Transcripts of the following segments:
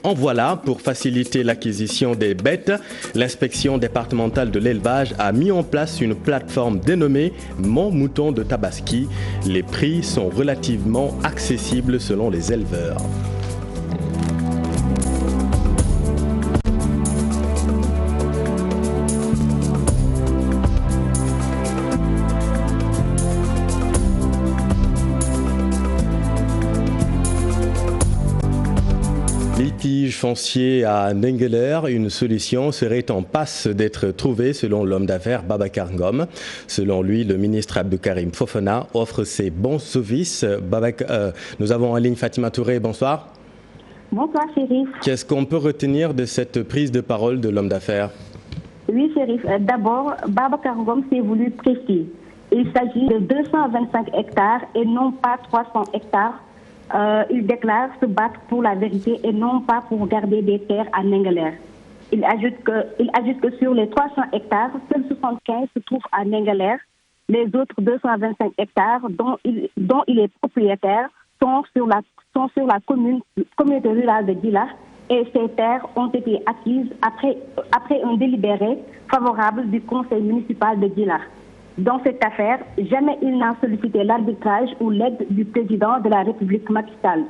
En voilà, pour faciliter l'acquisition des bêtes, l'inspection départementale de l'élevage a mis en place une plateforme dénommée Mon Mouton de Tabaski. Les prix sont relativement accessibles selon les éleveurs. Litige foncier à Ndingler, une solution serait en passe d'être trouvée selon l'homme d'affaires Babacar Ngom. Selon lui, le ministre Abdoukarim Fofana offre ses bons services. Nous avons en ligne Fatima Touré, bonsoir. Bonsoir Chérif. Qu'est-ce qu'on peut retenir de cette prise de parole de l'homme d'affaires? Oui Chérif, d'abord, Babacar Ngom s'est voulu précis. Il s'agit de 225 hectares et non pas 300 hectares. Il déclare se battre pour la vérité et non pas pour garder des terres à Ndingler. Il ajoute que sur les 300 hectares, seuls 75 se trouvent à Ndingler. Les autres 225 hectares dont il est propriétaire sont sur la communauté rurale de Dila et ces terres ont été acquises après un délibéré favorable du conseil municipal de Dila. Dans cette affaire, jamais il n'a sollicité l'arbitrage ou l'aide du président de la République Macky Sall.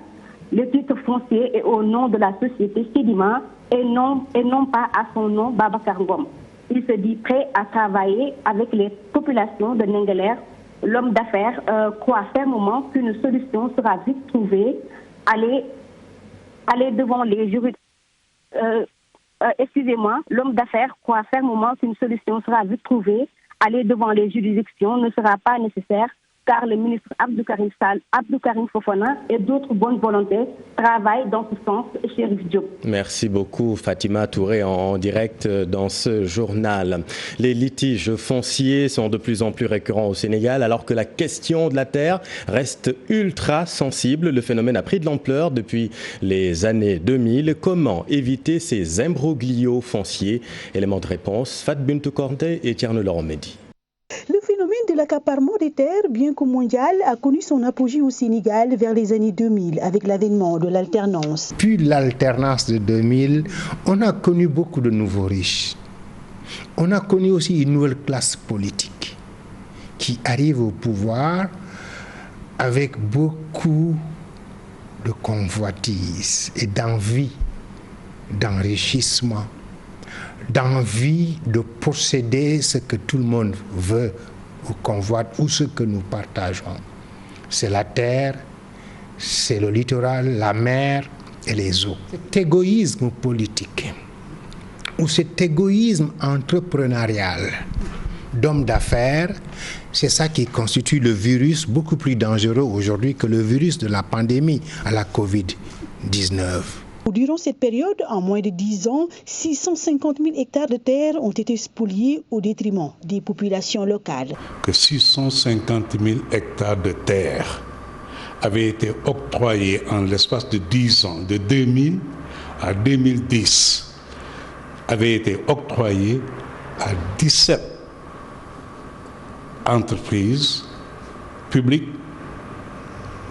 Le titre foncier est au nom de la société Sedima et non pas à son nom Babacar Ngom. Il se dit prêt à travailler avec les populations de Ndingler. L'homme d'affaires croit fermement qu'une solution sera vite trouvée. Aller devant les juridictions. L'homme d'affaires croit fermement qu'une solution sera vite trouvée. Aller devant les juridictions ne sera pas nécessaire car le ministre Abdoukarim Fofana et d'autres bonnes volontés travaillent dans ce sens, Chérif Diop. Merci beaucoup Fatima Touré en direct dans ce journal. Les litiges fonciers sont de plus en plus récurrents au Sénégal alors que la question de la terre reste ultra sensible. Le phénomène a pris de l'ampleur depuis les années 2000. Comment éviter ces imbroglios fonciers? Élément de réponse, Fat Bintou Kornté et Tierno Laurent Mehdi. Le phénomène de l'accaparement des terres, bien que mondial, a connu son apogée au Sénégal vers les années 2000 avec l'avènement de l'alternance. Puis l'alternance de 2000, on a connu beaucoup de nouveaux riches. On a connu aussi une nouvelle classe politique qui arrive au pouvoir avec beaucoup de convoitise et d'envie, d'enrichissement, d'envie de posséder ce que tout le monde veut ou convoite ou ce que nous partageons. C'est la terre, c'est le littoral, la mer et les eaux. Cet égoïsme politique ou cet égoïsme entrepreneurial d'hommes d'affaires, c'est ça qui constitue le virus beaucoup plus dangereux aujourd'hui que le virus de la pandémie à la Covid-19. Durant cette période, en moins de 10 ans, 650 000 hectares de terre ont été spoliés au détriment des populations locales. Que 650 000 hectares de terre avaient été octroyés en l'espace de 10 ans, de 2000 à 2010, avaient été octroyés à 17 entreprises publiques,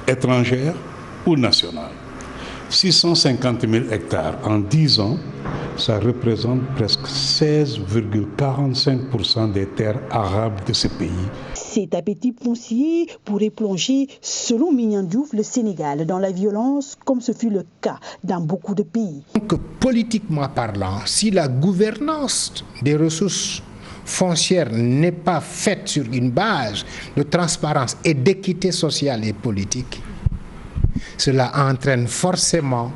étrangères ou nationales. 650 000 hectares en 10 ans, ça représente presque 16,45% des terres arables de ce pays. Cet appétit foncier pourrait plonger, selon Mignan Diouf, le Sénégal dans la violence, comme ce fut le cas dans beaucoup de pays. Donc, politiquement parlant, si la gouvernance des ressources foncières n'est pas faite sur une base de transparence et d'équité sociale et politique, cela entraîne forcément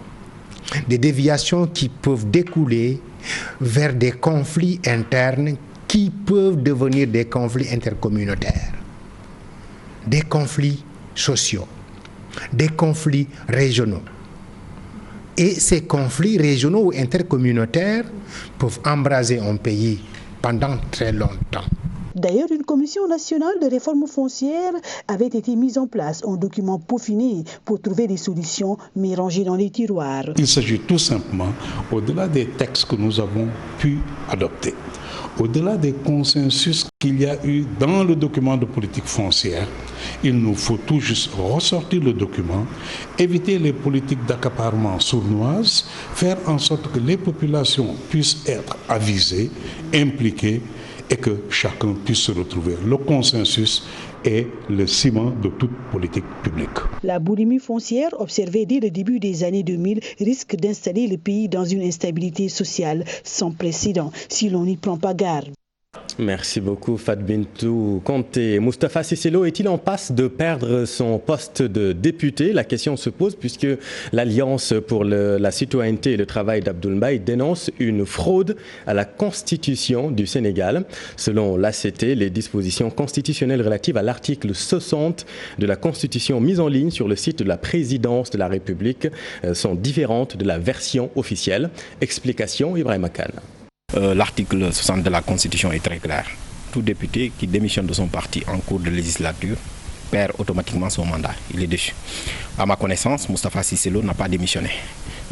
des déviations qui peuvent découler vers des conflits internes qui peuvent devenir des conflits intercommunautaires, des conflits sociaux, des conflits régionaux. Et ces conflits régionaux ou intercommunautaires peuvent embraser un pays pendant très longtemps. D'ailleurs, une commission nationale de réforme foncière avait été mise en place, un document peaufiné pour trouver des solutions mais rangé dans les tiroirs. Il s'agit tout simplement, au-delà des textes que nous avons pu adopter, au-delà des consensus qu'il y a eu dans le document de politique foncière, il nous faut tout juste ressortir le document, éviter les politiques d'accaparement sournoises, faire en sorte que les populations puissent être avisées, impliquées et que chacun puisse se retrouver. Le consensus est le ciment de toute politique publique. La boulimie foncière, observée dès le début des années 2000, risque d'installer le pays dans une instabilité sociale sans précédent si l'on n'y prend pas garde. Merci beaucoup Fat Bintou Conté. Moustapha Cissé Lo est-il en passe de perdre son poste de député? La question se pose puisque l'Alliance pour la citoyenneté et le travail d'Abdoul Mbaye dénonce une fraude à la Constitution du Sénégal. Selon l'ACT, les dispositions constitutionnelles relatives à l'article 60 de la Constitution mise en ligne sur le site de la présidence de la République sont différentes de la version officielle. Explication Ibrahima Kane. L'article 60 de la Constitution est très clair. Tout député qui démissionne de son parti en cours de législature perd automatiquement son mandat. Il est déchu. À ma connaissance, Moustapha Cissé Lo n'a pas démissionné.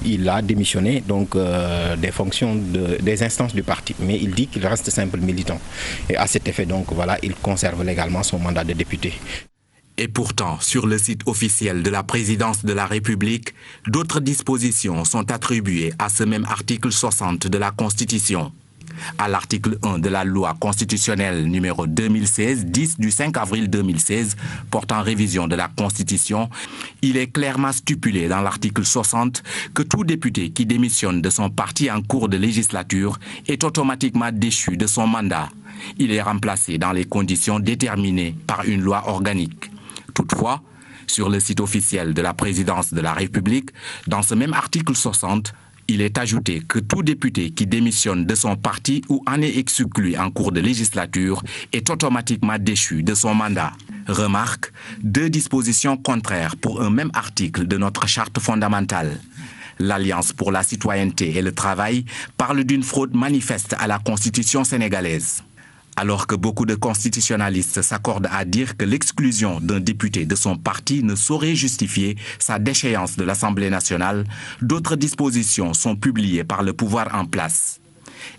Il a démissionné donc des fonctions des instances du parti, mais il dit qu'il reste simple militant. Et à cet effet, donc voilà, il conserve légalement son mandat de député. Et pourtant, sur le site officiel de la présidence de la République, d'autres dispositions sont attribuées à ce même article 60 de la Constitution. À l'article 1 de la loi constitutionnelle numéro 2016-10 du 5 avril 2016 portant révision de la Constitution, il est clairement stipulé dans l'article 60 que tout député qui démissionne de son parti en cours de législature est automatiquement déchu de son mandat. Il est remplacé dans les conditions déterminées par une loi organique. Toutefois, sur le site officiel de la présidence de la République, dans ce même article 60, il est ajouté que tout député qui démissionne de son parti ou en est exclu en cours de législature est automatiquement déchu de son mandat. Remarque, deux dispositions contraires pour un même article de notre charte fondamentale. L'Alliance pour la citoyenneté et le travail parle d'une fraude manifeste à la Constitution sénégalaise. Alors que beaucoup de constitutionnalistes s'accordent à dire que l'exclusion d'un député de son parti ne saurait justifier sa déchéance de l'Assemblée nationale, d'autres dispositions sont publiées par le pouvoir en place.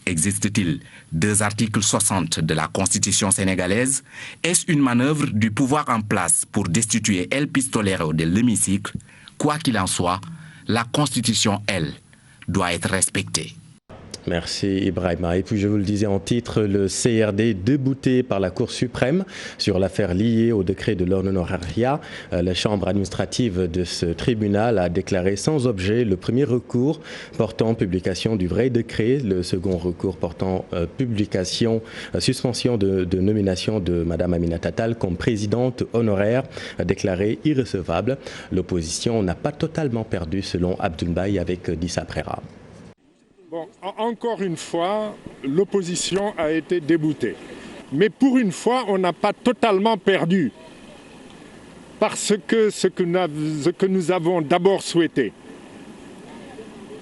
Existe-t-il deux articles 60 de la Constitution sénégalaise? Est-ce une manœuvre du pouvoir en place pour destituer El Pistolero de l'hémicycle? Quoi qu'il en soit, la Constitution, elle, doit être respectée. Merci Ibrahima. Et puis je vous le disais en titre, le CRD débouté par la Cour suprême sur l'affaire liée au décret de l'honorariat. La chambre administrative de ce tribunal a déclaré sans objet le premier recours portant publication du vrai décret, le second recours portant suspension de nomination de Mme Aminata Tall comme présidente honoraire déclarée irrecevable. L'opposition n'a pas totalement perdu selon Abdoul Mbaye avec Dissa Prera. Bon, encore une fois, l'opposition a été déboutée. Mais pour une fois, on n'a pas totalement perdu. Parce que ce que nous avons d'abord souhaité,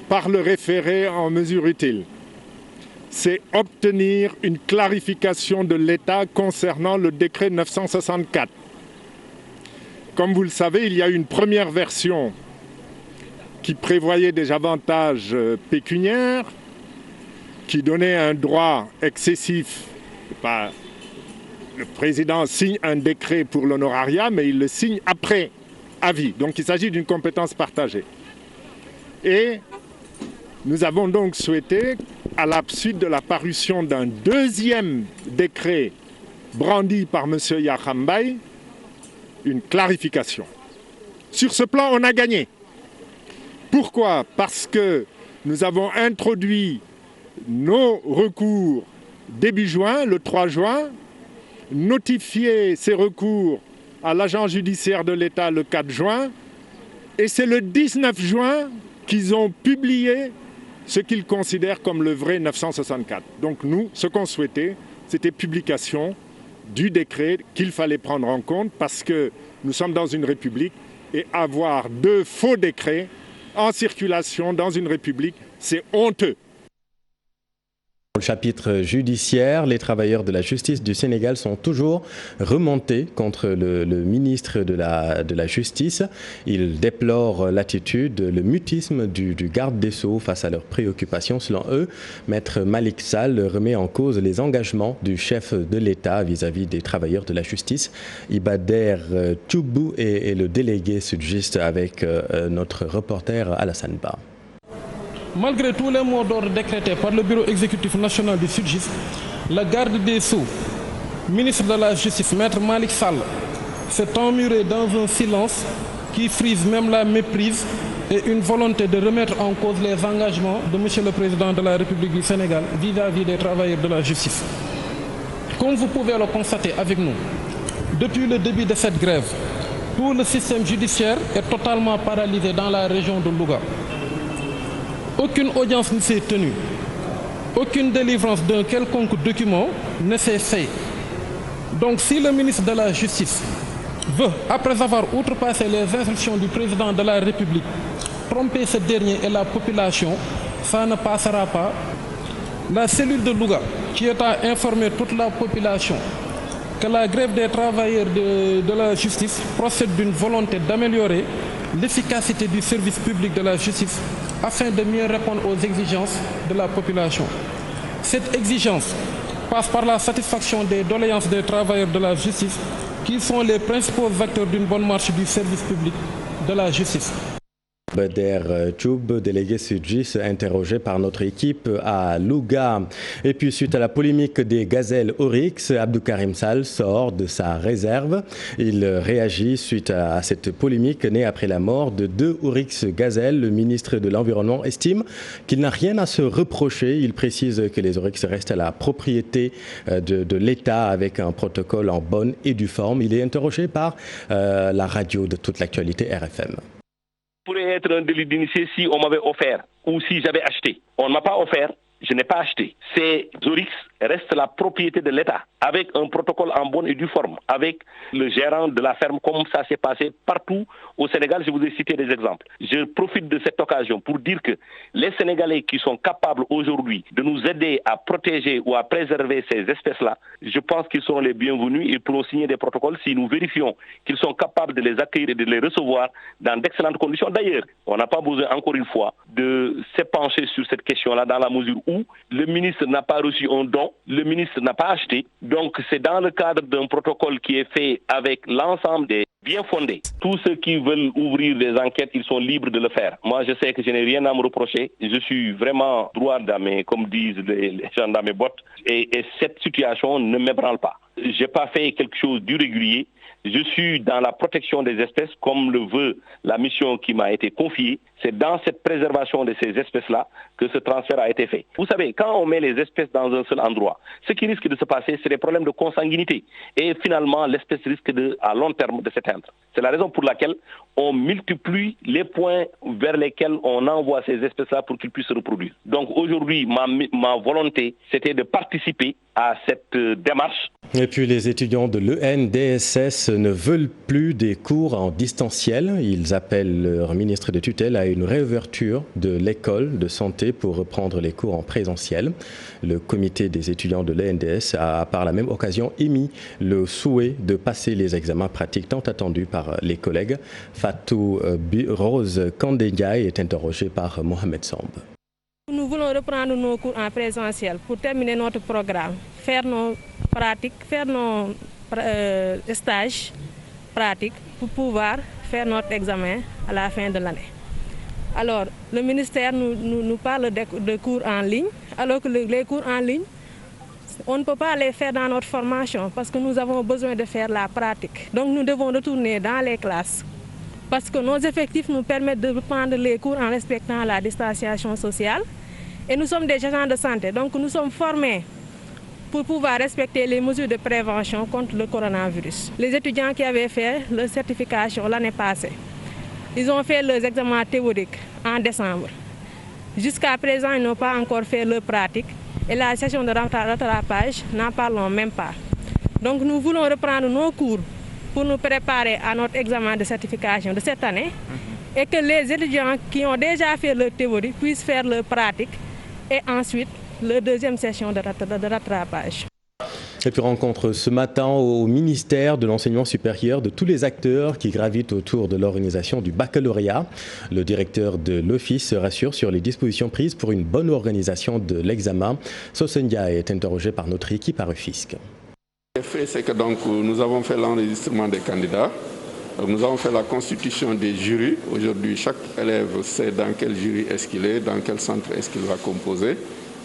par le référé en mesure utile, c'est obtenir une clarification de l'État concernant le décret 964. Comme vous le savez, il y a une première version qui prévoyait des avantages pécuniaires, qui donnait un droit excessif. Le président signe un décret pour l'honorariat, mais il le signe après avis. Donc il s'agit d'une compétence partagée. Et nous avons donc souhaité, à la suite de la parution d'un deuxième décret brandi par M. Yakham Mbaye, une clarification. Sur ce plan, on a gagné. Pourquoi? Parce que nous avons introduit nos recours début juin, le 3 juin, notifié ces recours à l'agent judiciaire de l'État le 4 juin, et c'est le 19 juin qu'ils ont publié ce qu'ils considèrent comme le vrai 964. Donc nous, ce qu'on souhaitait, c'était publication du décret qu'il fallait prendre en compte parce que nous sommes dans une république et avoir deux faux décrets en circulation dans une république, c'est honteux. Le chapitre judiciaire, les travailleurs de la justice du Sénégal sont toujours remontés contre le ministre de la Justice. Ils déplorent l'attitude, le mutisme du garde des Sceaux face à leurs préoccupations. Selon eux, Maître Malick Sall remet en cause les engagements du chef de l'État vis-à-vis des travailleurs de la justice. Iba Der Thioub est le délégué sudjiste avec notre reporter Alassane Ba. Malgré tous les mots d'ordre décrétés par le bureau exécutif national du Sudjust, le garde des Sceaux, ministre de la Justice, Maître Malick Sall, s'est emmuré dans un silence qui frise même la méprise et une volonté de remettre en cause les engagements de M. le Président de la République du Sénégal vis-à-vis des travailleurs de la justice. Comme vous pouvez le constater avec nous, depuis le début de cette grève, tout le système judiciaire est totalement paralysé dans la région de Louga. Aucune audience ne s'est tenue. Aucune délivrance d'un quelconque document ne s'est faite. Donc si le ministre de la Justice veut, après avoir outrepassé les instructions du président de la République, tromper ce dernier et la population, ça ne passera pas. La cellule de Louga, qui est à informer toute la population que la grève des travailleurs de la justice procède d'une volonté d'améliorer l'efficacité du service public de la justice afin de mieux répondre aux exigences de la population. Cette exigence passe par la satisfaction des doléances des travailleurs de la justice qui sont les principaux acteurs d'une bonne marche du service public de la justice. Iba Der Thioub, délégué sudjiste, interrogé par notre équipe à Louga. Et puis suite à la polémique des gazelles Oryx, Abdou Karim Sall sort de sa réserve. Il réagit suite à cette polémique née après la mort de 2 Oryx gazelles. Le ministre de l'Environnement estime qu'il n'a rien à se reprocher. Il précise que les Oryx restent à la propriété de l'État avec un protocole en bonne et due forme. Il est interrogé par la radio de toute l'actualité RFM. Pourrait être un délit d'initié si on m'avait offert ou si j'avais acheté. On ne m'a pas offert, je n'ai pas acheté. Ces Oryx restent la propriété de l'État avec un protocole en bonne et due forme, avec le gérant de la ferme, comme ça s'est passé partout au Sénégal. Je vous ai cité des exemples. Je profite de cette occasion pour dire que les Sénégalais qui sont capables aujourd'hui de nous aider à protéger ou à préserver ces espèces-là, je pense qu'ils seront les bienvenus et pourront signer des protocoles si nous vérifions qu'ils sont capables de les accueillir et de les recevoir dans d'excellentes conditions. D'ailleurs, on n'a pas besoin, encore une fois, de s'épancher sur cette question-là dans la mesure où le ministre n'a pas reçu un don, le ministre n'a pas acheté. Donc c'est dans le cadre d'un protocole qui est fait avec l'ensemble des bien fondés. Tous ceux qui veulent ouvrir des enquêtes, ils sont libres de le faire. Moi, je sais que je n'ai rien à me reprocher. Je suis vraiment droit dans mes, comme disent les gens dans mes bottes. Et cette situation ne m'ébranle pas. Je n'ai pas fait quelque chose d'irrégulier. Je suis dans la protection des espèces comme le veut la mission qui m'a été confiée. C'est dans cette préservation de ces espèces-là que ce transfert a été fait. Vous savez, quand on met les espèces dans un seul endroit, ce qui risque de se passer, c'est des problèmes de consanguinité. Et finalement, l'espèce risque à long terme de s'éteindre. C'est la raison pour laquelle on multiplie les points vers lesquels on envoie ces espèces-là pour qu'ils puissent se reproduire. Donc aujourd'hui, ma volonté, c'était de participer à cette démarche. Et puis les étudiants de l'ENDSS ne veulent plus des cours en distanciel. Ils appellent leur ministre de tutelle à une réouverture de l'école de santé pour reprendre les cours en présentiel. Le comité des étudiants de l'ENDS a par la même occasion émis le souhait de passer les examens pratiques tant attendus par les collègues. Fatou Rose Kandengay est interrogée par Mohamed Samb. Nous voulons reprendre nos cours en présentiel pour terminer notre programme, faire nos pratiques, faire nos stages pratiques pour pouvoir faire notre examen à la fin de l'année. Alors, le ministère nous parle de cours en ligne, alors que les cours en ligne, on ne peut pas les faire dans notre formation parce que nous avons besoin de faire la pratique. Donc nous devons retourner dans les classes parce que nos effectifs nous permettent de reprendre les cours en respectant la distanciation sociale. Et nous sommes des agents de santé, donc nous sommes formés pour pouvoir respecter les mesures de prévention contre le coronavirus. Les étudiants qui avaient fait leur certification l'année passée, ils ont fait leurs examens théoriques en décembre. Jusqu'à présent, ils n'ont pas encore fait leur pratique et la session de rattrapage, n'en parlons même pas. Donc nous voulons reprendre nos cours pour nous préparer à notre examen de certification de cette année et que les étudiants qui ont déjà fait leur théorie puissent faire leur pratique et ensuite leur deuxième session de rattrapage. Et puis rencontre ce matin au ministère de l'Enseignement supérieur de tous les acteurs qui gravitent autour de l'organisation du baccalauréat. Le directeur de l'office se rassure sur les dispositions prises pour une bonne organisation de l'examen. Sosendia est interrogé par notre équipe à Rufisque. Le fait, c'est que donc, nous avons fait l'enregistrement des candidats. Nous avons fait la constitution des jurys. Aujourd'hui, chaque élève sait dans quel jury est-ce qu'il est, dans quel centre est-ce qu'il va composer.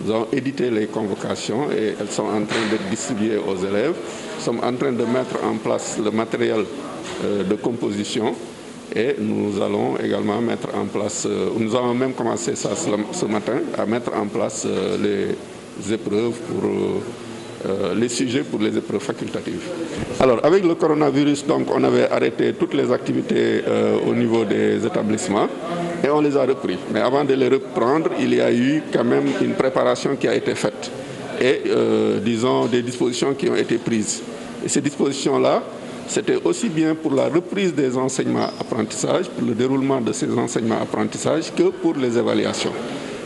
Nous avons édité les convocations et elles sont en train d'être distribuées aux élèves. Nous sommes en train de mettre en place le matériel de composition et nous allons également mettre en place, nous avons même commencé ça ce matin, à mettre en place les épreuves pour les sujets pour les épreuves facultatives. Alors avec le coronavirus, donc, on avait arrêté toutes les activités au niveau des établissements et on les a repris. Mais avant de les reprendre, il y a eu quand même une préparation qui a été faite et disons des dispositions qui ont été prises. Et ces dispositions-là, c'était aussi bien pour la reprise des enseignements-apprentissages, pour le déroulement de ces enseignements-apprentissages que pour les évaluations.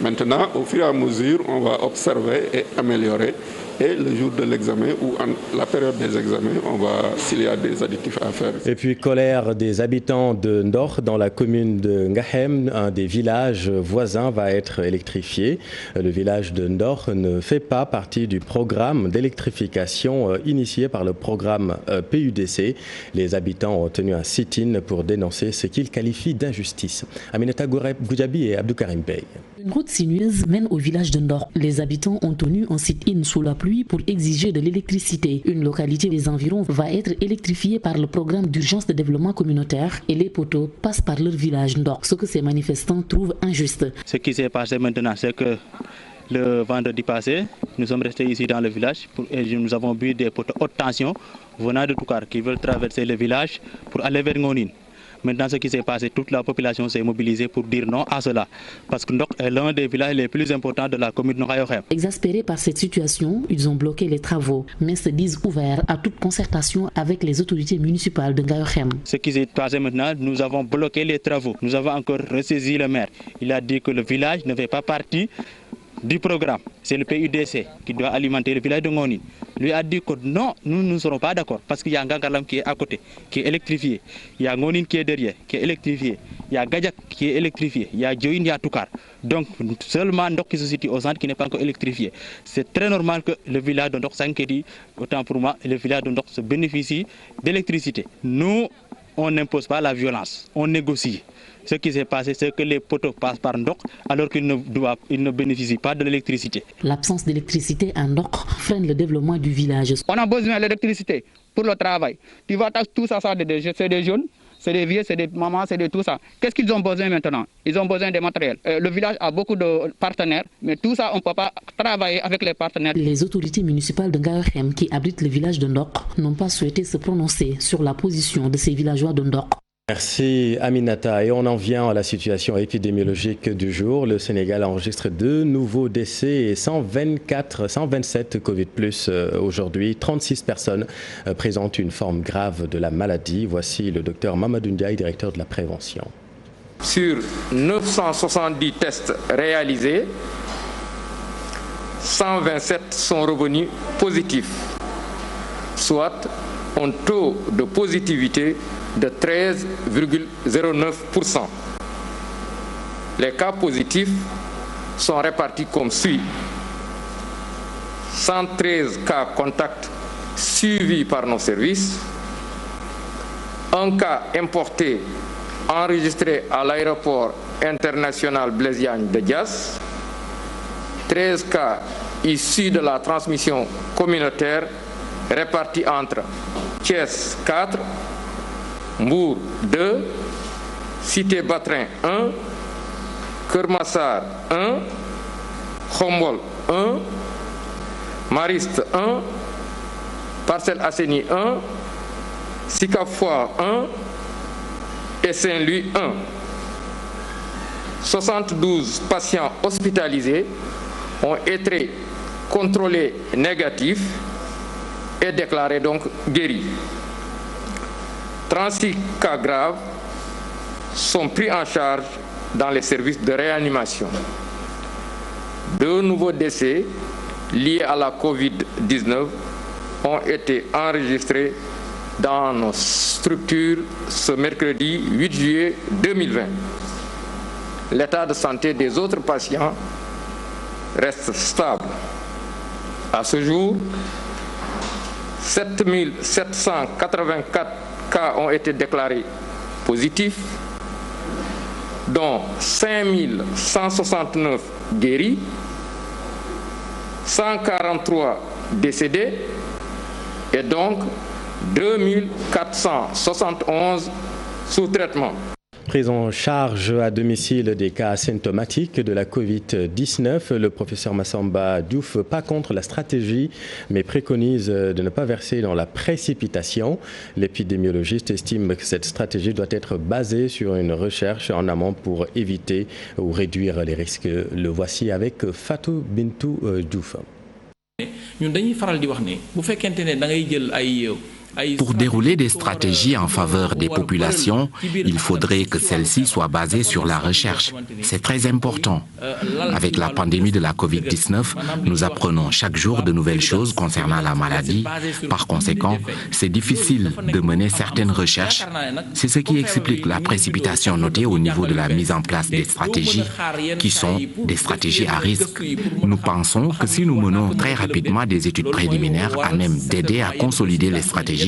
Maintenant, au fur et à mesure, on va observer et améliorer. Et le jour de l'examen ou la période des examens, on va, s'il y a des additifs à faire. Et puis colère des habitants de Ndor dans la commune de Ngahem, un des villages voisins va être électrifié. Le village de Ndor ne fait pas partie du programme d'électrification initié par le programme PUDC. Les habitants ont tenu un sit-in pour dénoncer ce qu'ils qualifient d'injustice. Aminata Goujabi et Abdou Karim Bey. Une route sinueuse mène au village de Ndor. Les habitants ont tenu un sit-in sous la pluie pour exiger de l'électricité. Une localité des environs va être électrifiée par le programme d'urgence de développement communautaire et les poteaux passent par leur village Ndor, ce que ces manifestants trouvent injuste. Ce qui s'est passé maintenant, c'est que le vendredi passé, nous sommes restés ici dans le village et nous avons vu des poteaux haute tension venant de Toukar qui veulent traverser le village pour aller vers Ngonine. Maintenant, ce qui s'est passé, toute la population s'est mobilisée pour dire non à cela. Parce que Ndok est l'un des villages les plus importants de la commune de Ngayokhème. Exaspérés par cette situation, ils ont bloqué les travaux, mais se disent ouverts à toute concertation avec les autorités municipales de Ngayokhème. Ce qui s'est passé maintenant, nous avons bloqué les travaux. Nous avons encore ressaisi le maire. Il a dit que le village ne fait pas partie du programme. C'est le PUDC qui doit alimenter le village de Ngonine. Lui a dit que non, nous ne serons pas d'accord parce qu'il y a Ngangalam qui est à côté, qui est électrifié. Il y a Ngonine qui est derrière, qui est électrifié. Il y a Gadjak qui est électrifié. Il y a Djoin, il y a Toukar. Donc seulement Ndok qui se situe au centre qui n'est pas encore électrifié. C'est très normal que le village de Ndok Sankedi, autant pour moi, le village de Ndok se bénéficie d'électricité. Nous, on n'impose pas la violence, on négocie. Ce qui s'est passé, c'est que les poteaux passent par Ndok alors qu'ils ne bénéficient pas de l'électricité. L'absence d'électricité à Ndok freine le développement du village. On a besoin de l'électricité pour le travail. Tu vois, tout ça, c'est des jeunes, c'est des vieux, c'est des mamans, c'est de tout ça. Qu'est-ce qu'ils ont besoin maintenant? Ils ont besoin de matériel. Le village a beaucoup de partenaires, mais tout ça, on ne peut pas travailler avec les partenaires. Les autorités municipales de Ngayokhème qui abritent le village de Ndok n'ont pas souhaité se prononcer sur la position de ces villageois de Ndok. Merci Aminata. Et on en vient à la situation épidémiologique du jour. Le Sénégal enregistre 2 nouveaux décès et 127 Covid+, aujourd'hui. 36 personnes présentent une forme grave de la maladie. Voici le docteur Mamadou Ndiaye, directeur de la prévention. Sur 970 tests réalisés, 127 sont revenus positifs, soit un taux de positivité de 13,09%. Les cas positifs sont répartis comme suit. 113 cas contacts suivis par nos services, un cas importé enregistré à l'aéroport international Blaise Diagne de Diass, 13 cas issus de la transmission communautaire répartis entre Thiès 4, Mbour 2, Cité Batrin 1, Keur Massar 1, Khombol 1, Mariste 1, Parcelles Assainies 1, Sicap Foire 1 et Saint-Louis 1. 72 patients hospitalisés ont été contrôlés négatifs et déclarés donc guéris. 36 cas graves sont pris en charge dans les services de réanimation. 2 2 nouveaux décès liés à la Covid-19 ont été enregistrés dans nos structures ce mercredi 8 juillet 2020. L'état de santé des autres patients reste stable. À ce jour, 7 784 cas ont été déclarés positifs, dont 5 169 guéris, 143 décédés et donc 2471 sous traitement. Prise en charge à domicile des cas asymptomatiques de la Covid-19, le professeur Massamba Diouf pas contre la stratégie, mais préconise de ne pas verser dans la précipitation. L'épidémiologiste estime que cette stratégie doit être basée sur une recherche en amont pour éviter ou réduire les risques. Le voici avec Fatou Bintou Diouf. Pour dérouler des stratégies en faveur des populations, il faudrait que celles-ci soient basées sur la recherche. C'est très important. Avec la pandémie de la Covid-19, nous apprenons chaque jour de nouvelles choses concernant la maladie. Par conséquent, c'est difficile de mener certaines recherches. C'est ce qui explique la précipitation notée au niveau de la mise en place des stratégies, qui sont des stratégies à risque. Nous pensons que si nous menons très rapidement des études préliminaires à même d'aider à consolider les stratégies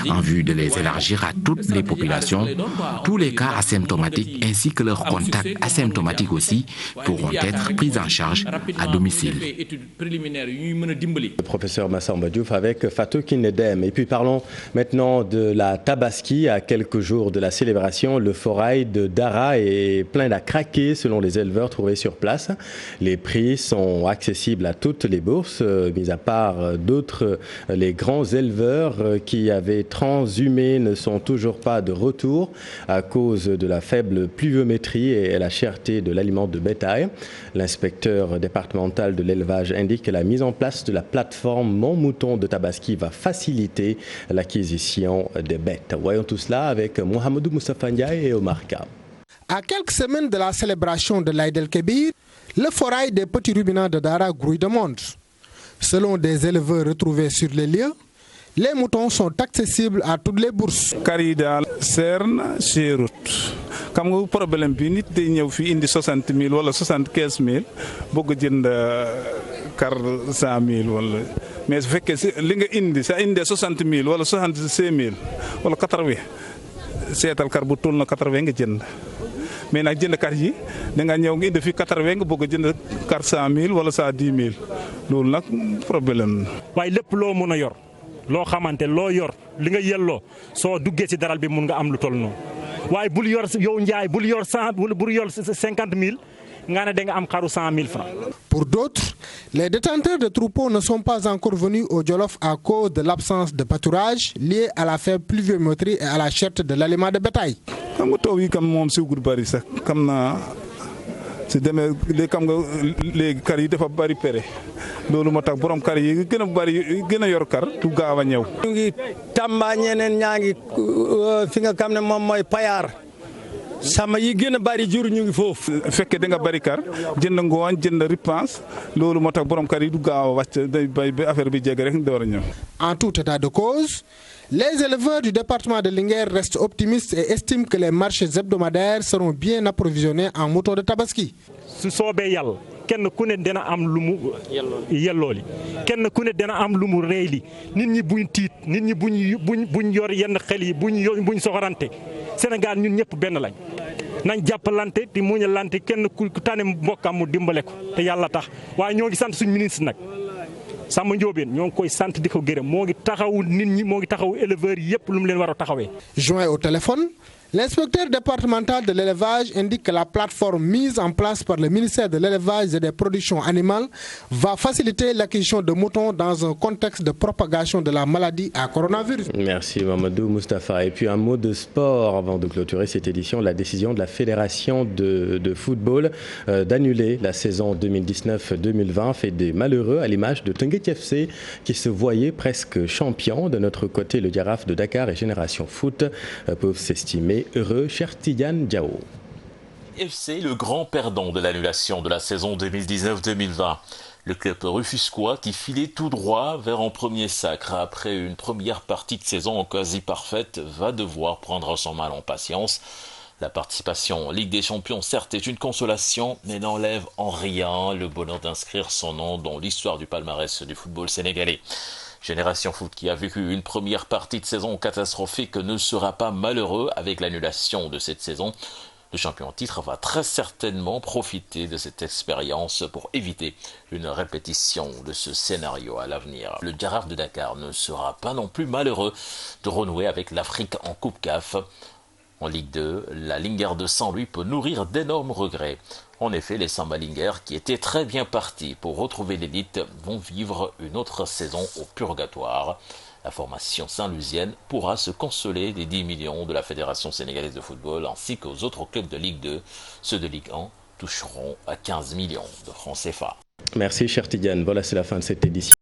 en vue de les élargir à toutes les populations, tous les cas asymptomatiques ainsi que leurs contacts asymptomatiques aussi pourront être pris en charge à domicile. Le professeur Massamba Diouf avec Fatou Kinedem. Et puis parlons maintenant de la Tabaski. À quelques jours de la célébration, le forail de Dara est plein à craquer selon les éleveurs trouvés sur place. Les prix sont accessibles à toutes les bourses, mis à part d'autres, les grands éleveurs qui avaient transhumé ne sont toujours pas de retour à cause de la faible pluviométrie et la cherté de l'aliment de bétail. L'inspecteur départemental de l'élevage indique que la mise en place de la plateforme Mon Mouton de Tabaski va faciliter l'acquisition des bêtes. Voyons tout cela avec Mohamedou Moustapha Ndiaye et Omar Ka. À quelques semaines de la célébration de l'Aïd el-Kébir, le forail des petits ruminants de Dara grouille de monde. Selon des éleveurs retrouvés sur les lieux, les moutons sont accessibles à toutes les bourses. Karidal Cern Cherut. Comme le problème bi nit day ñew fi indi 60 000 wala 75 000 bëgg jënd car 100 000 wala mais su fekkee li nga indi sa indi 60 000 wala 65 000 wala 80 seetal car bu toll na 80 nga jënd mais nag jënd car yi da nga ñëw nga indi fi 80 nga bëgg jënd car 100 000 wala 110 000 loolu nag problème. waaye lépp loo mën a yor. loo xamante loo yor li nga yelloo soo duggee ci daral bi mun nga am lu toll noonu waaye bul yor yow njaay bul yor 50 000 nga ne da nga am xaru 100 000 francs. Pour d'autres, les détenteurs de troupeaux ne sont pas encore venus au Djolof à cause de l'absence de pâturage liée à la faible pluviométrie et à la cherté de l'aliment de bétail. xam nga taw yi kam moom si gu bari sax xam naa si demee léegi xam nga léegi kar yi dafa bari pere loolu moo tax borom kar yi gën a bari gën a yor kar du gaaw a ñëw. ñu ngi Tamba ñeneen ñaa ngi fi nga xam ne moom mooy Payar sama yi gën a bari jur ñu ngi foofu. fekkee da nga bari kar jënd ngooñ jënd ripaas loolu moo tax borom kar yi du gaaw a wàcc day bay ba affaire bi jege rek door a ñëw. En tout état de cause, les éleveurs du département de Linguère restent optimistes et estiment que les marchés hebdomadaires seront bien approvisionnés en moutons de Tabaski. su soobee yàlla kenn ku ne dina am lu mu yellooli kenn ku ne dina am lu mu réyli nit ñi buñ tiit nit ñi buñ yor yenn xel yi buñ soxorante Sénégal ñun ñëpp benn lañ nañ jàppalante di muñalante kenn ku tane mbokkam mu dimbale ko te yàlla tax waaye ñoo ngi sant suñu ministre nag Samba Ndiobène ñoo ngi koy sant di ko gërëm moo ngi taxawu nit ñi moo ngi taxawu éleveurs yi yëpp lu mu leen war a taxawee. Joint au téléphone, l'inspecteur départemental de l'élevage indique que la plateforme mise en place par le ministère de l'élevage et des productions animales va faciliter l'acquisition de moutons dans un contexte de propagation de la maladie à coronavirus. Merci Mamadou Moustapha. Et puis un mot de sport avant de clôturer cette édition. La décision de la Fédération de football d'annuler la saison 2019-2020 fait des malheureux à l'image de Teungueth FC qui se voyait presque champion. De notre côté, le Jaraaf de Dakar et Génération Foot peuvent s'estimer heureux. Cher Tidiane Diao. FC, le grand perdant de l'annulation de la saison 2019-2020. Le club rufisquois qui filait tout droit vers un premier sacre après une première partie de saison quasi parfaite va devoir prendre son mal en patience. La participation en Ligue des Champions, certes, est une consolation, mais n'enlève en rien le bonheur d'inscrire son nom dans l'histoire du palmarès du football sénégalais. Génération Foot qui a vécu une première partie de saison catastrophique ne sera pas malheureux avec l'annulation de cette saison. Le champion en titre va très certainement profiter de cette expérience pour éviter une répétition de ce scénario à l'avenir. Le Jaraaf de Dakar ne sera pas non plus malheureux de renouer avec l'Afrique en Coupe CAF. En Ligue 2, la Linguère de Saint-Louis peut nourrir d'énormes regrets. En effet, les Samba Linguère, qui étaient très bien partis pour retrouver l'élite, vont vivre une autre saison au purgatoire. La formation saint-louisienne pourra se consoler des 10 millions de la Fédération sénégalaise de football ainsi qu'aux autres clubs de Ligue 2. Ceux de Ligue 1 toucheront à 15 millions de francs CFA. Merci, cher Tidiane. Voilà, c'est la fin de cette édition.